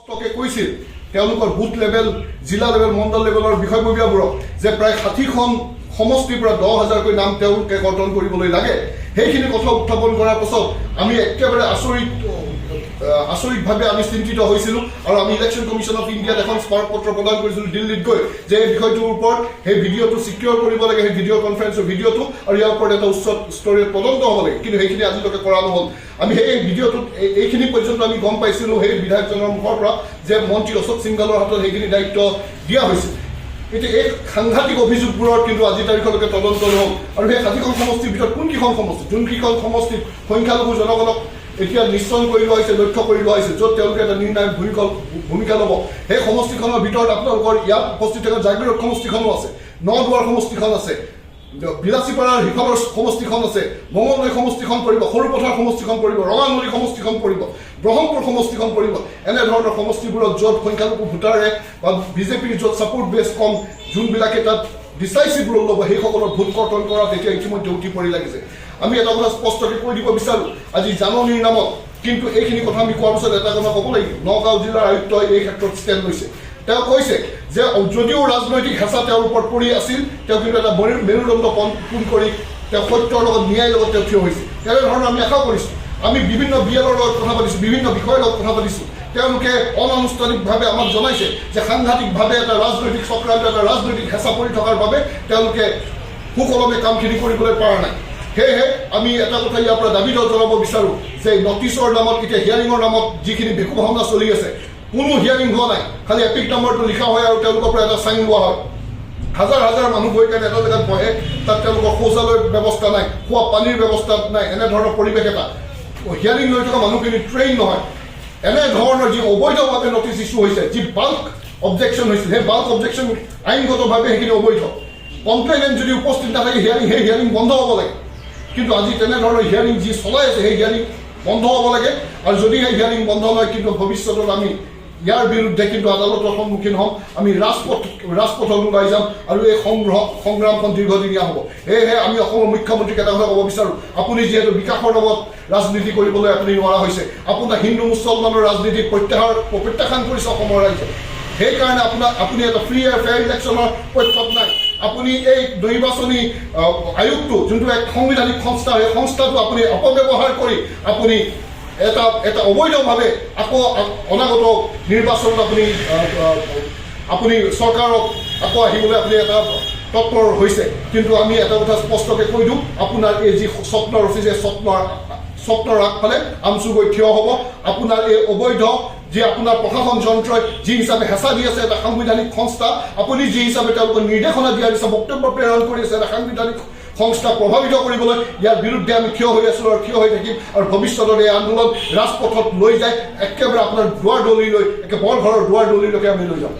স্পষ্টকৈ কৈছিল তেওঁলোকৰ বুথ লেভেল জিলা লেভেল মণ্ডল লেভেলৰ বিষয়ববীয়াবোৰক যে প্ৰায় 60খন সমষ্টিৰ পৰা 10,000কৈ নাম তেওঁলোকে কৰ্তন কৰিবলৈ লাগে। সেইখিনি কথা উত্থাপন কৰাৰ পাছত আমি একেবাৰে আচৰিতভাৱে আমি চিন্তিত হৈছিলোঁ আৰু আমি ইলেকশ্যন কমিশ্যন অফ ইণ্ডিয়াত এখন স্মাৰকপত্ৰ প্ৰদান কৰিছিলোঁ দিল্লীত গৈ যে এই বিষয়টোৰ ওপৰত সেই ভিডিঅ'টো ছিকিউৰ কৰিব লাগে, সেই ভিডিঅ' কনফাৰেন্সৰ ভিডিঅ'টো, আৰু ইয়াৰ ওপৰত এটা উচ্চ স্তৰীয় তদন্ত হ'ব লাগে। কিন্তু সেইখিনি আজিলৈকে কৰা নহ'ল। আমি সেই ভিডিঅ'টোত এইখিনি পৰ্যন্ত আমি গম পাইছিলোঁ সেই বিধায়কজনৰ মুখৰ পৰা যে মন্ত্ৰী অশোক সিংঘালৰ হাতত সেইখিনি দায়িত্ব দিয়া হৈছিল। এতিয়া এই সাংঘাতিক অভিযোগবোৰৰ কিন্তু আজিৰ তাৰিখলৈকে তদন্ত নহ'ল। আৰু সেই 60খন সমষ্টিৰ ভিতৰত কোনকেইখন সমষ্টি, যোনকেইখন সমষ্টিত সংখ্যালঘু জনগণক এতিয়া নিশ্চয় কৰি লোৱা হৈছে, লক্ষ্য কৰি লোৱা হৈছে, য'ত তেওঁলোকে এটা নিৰ্ণায়ক ভূমিকা ল'ব, সেই সমষ্টিখনৰ ভিতৰত আপোনালোকৰ ইয়াত উপস্থিত থকা জাগিৰোড সমষ্টিখনো আছে, নদুৱাৰ সমষ্টিখন আছে, বিলাচীপাৰাৰ সিফালৰ সমষ্টিখন আছে, মঙলদৈ সমষ্টিখন পৰিব, সৰুপথাৰ সমষ্টিখন পৰিব, ৰঙানদী সমষ্টিখন পৰিব, ব্ৰহ্মপুৰ সমষ্টিখন পৰিব। এনেধৰণৰ সমষ্টিবোৰত য'ত সংখ্যালঘু ভোটাৰে বা বিজেপিৰ য'ত ছাপোৰ্ট বেছ কম, যোনবিলাকে তাত ডিচাইচিভ ৰোল ল'ব, সেইসকলৰ ভোট কৰ্তন কৰাত এতিয়া ইতিমধ্যে উঠি পৰি লাগিছে। আমি এটা কথা স্পষ্টকৈ কৈ দিব বিচাৰোঁ আজি জাননীৰ নামত, কিন্তু এইখিনি কথা আমি কোৱাৰ পিছত এটা কথা ক'ব লাগিব। নগাঁও জিলাৰ আয়ুক্তই এই ক্ষেত্ৰত ষ্টেণ্ড লৈছে। তেওঁ কৈছে যে যদিও ৰাজনৈতিক হেঁচা তেওঁৰ ওপৰত পৰি আছিল, তেওঁ কিন্তু এটা মেৰুদণ্ড পোন কৰি তেওঁ সত্যৰ লগত ন্যায়ৰ লগত তেওঁ থিয় হৈছে। তেনেধৰণৰ আমি আশা কৰিছোঁ। আমি বিভিন্ন বিএলৰ লগত কথা পাতিছোঁ, বিভিন্ন বিষয়ৰ লগত কথা পাতিছোঁ। তেওঁলোকে অনানুষ্ঠানিকভাৱে আমাক জনাইছে যে সাংঘাতিকভাৱে এটা ৰাজনৈতিক চক্ৰান্ত, এটা ৰাজনৈতিক হেঁচা পৰি থকাৰ বাবে তেওঁলোকে সুকলমে কামখিনি কৰিবলৈ পৰা নাই। সেয়েহে আমি এটা কথা ইয়াৰ পৰা দাবী জনাব বিচাৰোঁ যে নটিছৰ নামত, এতিয়া হিয়াৰিঙৰ নামত যিখিনি ভেকু ভাওনা চলি আছে, কোনো হিয়াৰিং হোৱা নাই। খালি এপিক নাম্বাৰটো লিখা হয় আৰু তেওঁলোকৰ পৰা এটা চাইন লোৱা হয়। হাজাৰ হাজাৰ মানুহ গৈ কেনে এটা জেগাত বহে, তাত তেওঁলোকৰ শৌচালয়ৰ ব্যৱস্থা নাই, খোৱা পানীৰ ব্যৱস্থা নাই, এনেধৰণৰ পৰিৱেশ এটা। হিয়াৰিং লৈ থকা মানুহখিনি ট্ৰেইন নহয়। এনেধৰণৰ যি অবৈধভাৱে নটিছ ইছ্যু হৈছে, যি বাল্ক অবজেকশ্যন হৈছিল, সেই বাল্ক অবজেকশ্যন আইনগতভাৱে সেইখিনি অবৈধ। কমপ্লেইনেণ্ট যদি উপস্থিত নাথাকে সেই হিয়াৰিং বন্ধ হ'ব লাগে। কিন্তু আজি তেনেধৰণৰ হিয়াৰিং যি চলাই আছে, সেই হিয়াৰিং বন্ধ হ'ব লাগে। আৰু যদি সেই হিয়াৰিং বন্ধ হয়, কিন্তু ভৱিষ্যতত আমি ইয়াৰ বিৰুদ্ধে কিন্তু আদালতৰ সন্মুখীন হ'ম। আমি ৰাজপথত ওলাই যাম আৰু এই সংগ্ৰামখন দীৰ্ঘদিনীয়া হ'ব। সেয়েহে আমি অসমৰ মুখ্যমন্ত্ৰীক এটা কথা ক'ব বিচাৰোঁ, আপুনি যিহেতু বিকাশৰ নামত ৰাজনীতি কৰিবলৈ আপুনি নোৱাৰা হৈছে, আপোনাৰ হিন্দু মুছলমানৰ ৰাজনীতি প্ৰত্যাখ্যান কৰিছে অসমৰ ৰাইজে। সেইকাৰণে আপুনি এটা ফ্ৰী এণ্ড ফেয়াৰ ইলেকশ্যনৰ পক্ষত নাই। আপুনি এই নিৰ্বাচনী আয়োগটো, যোনটো এক সাংবিধানিক সংস্থা, সেই সংস্থাটো আপুনি অপব্যৱহাৰ কৰি এটা অবৈধভাৱে আকৌ অনাগত নিৰ্বাচনত আপুনি চৰকাৰক আকৌ আহিবলৈ আপুনি এটা তৎপৰ হৈছে। কিন্তু আমি এটা কথা স্পষ্টকৈ কৈ দিওঁ, আপোনাৰ এই যি স্বপ্ন ৰচিছে, স্বপ্নৰ আগফালে আমচু গৈ থিয় হ'ব। আপোনাৰ এই অবৈধ যি আপোনাৰ প্ৰশাসন যন্ত্ৰই যি হিচাপে হেঁচা দি আছে, এটা সাংবিধানিক সংস্থা, আপুনি যি হিচাপে তেওঁলোকক নিৰ্দেশনা দিয়া দিছে, বক্তব্য প্ৰেৰণ কৰি আছে এটা সাংবিধানিক সংস্থাক প্ৰভাৱিত কৰিবলৈ, ইয়াৰ বিৰুদ্ধে আমি থিয় হৈ আছোঁ আৰু থিয় হৈ থাকিম। আৰু ভৱিষ্যতৰ এই আন্দোলন ৰাজপথত লৈ যায়, একেবাৰে আপোনাৰ দুৱাৰ দলিলৈ, বৰঘৰৰ দুৱাৰ দলিলৈকে আমি লৈ যাম।